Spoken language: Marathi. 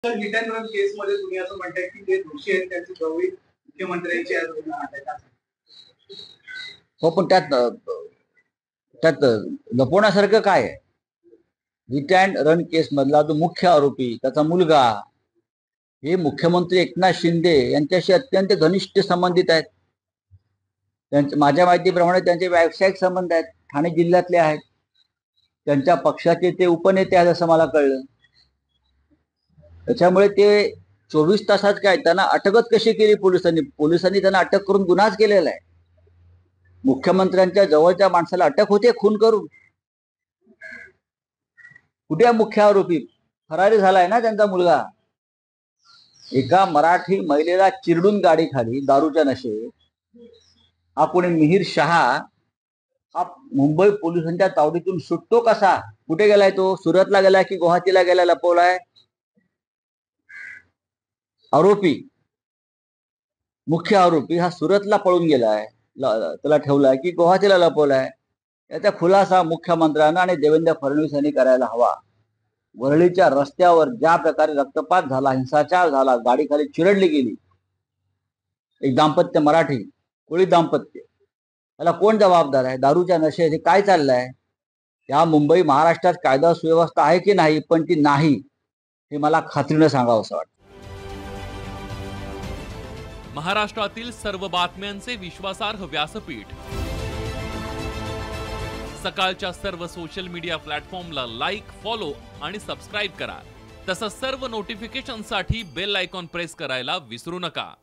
तर हिट अँड रन केसमध्ये तुम्ही असं म्हणताय की ते दोषी आहेत, त्यांची गवळी मुख्यमंत्र्यांची आहे तुम्ही म्हणताय का? हो, पण त्यात त्यात लपवण्यासारखं काय आहे? हिट अँड रन केस मधला जो मुख्य आरोपी, त्याचा मुलगा, हे मुख्यमंत्री एकनाथ शिंदे यांच्याशी अत्यंत घनिष्ठ संबंधित आहेत. माझ्या माहितीप्रमाणे त्यांचे व्यावसायिक संबंध आहेत, ठाणे जिल्ह्यातले आहेत. त्यांच्या पक्षाचे ते उपनेते आहेत असं मला कळलं. त्याच्यामुळे ते 24 तासात काय, त्यांना अटकच कशी केली पोलिसांनी त्यांना अटक करून गुन्हाच केलेला आहे. मुख्यमंत्र्यांच्या जवळच्या माणसाला अटक होते खून करून. कुठे मुख्य आरोपी? फरारी झालाय ना त्यांचा मुलगा. एका मराठी महिलेला चिरडून गाडी खाली दारूच्या नशेत हा कोणी मिहीर शहा हा मुंबई पोलिसांच्या तावडीतून सुटतो कसा? कुठे गेलाय तो? सुरतला गेलाय की गुवाहाटीला गेलाय, लपवलाय? आरोपी, मुख्य आरोपी हा सुरतला पळून गेलाय, त्याला ठेवलाय की गुवाहाटीला लपवलाय? याचा खुलासा मुख्यमंत्र्यांना आणि देवेंद्र फडणवीस यांनी करायला हवा. वरळीच्या रस्त्यावर ज्या प्रकारे रक्तपात झाला, हिंसाचार झाला, गाडी खाली चिरडली गेली, एक दाम्पत्य, मराठी कोळी दाम्पत्य, त्याला कोण जबाबदार आहे? दारूच्या नशेत हे काय चाललंय? या मुंबई महाराष्ट्रात कायदा सुव्यवस्था आहे की नाही? पण ती नाही हे मला खात्रीनं सांगावं असं वाटतं. महाराष्ट्रातील सर्व बातम्यांचे विश्वासार्ह व्यासपीठ, सकाळच्या सर्व सोशल मीडिया प्लॅटफॉर्मला लाईक, फॉलो आणि सबस्क्राईब करा. तसंच सर्व नोटिफिकेशनसाठी बेल आयकॉन प्रेस करायला विसरू नका.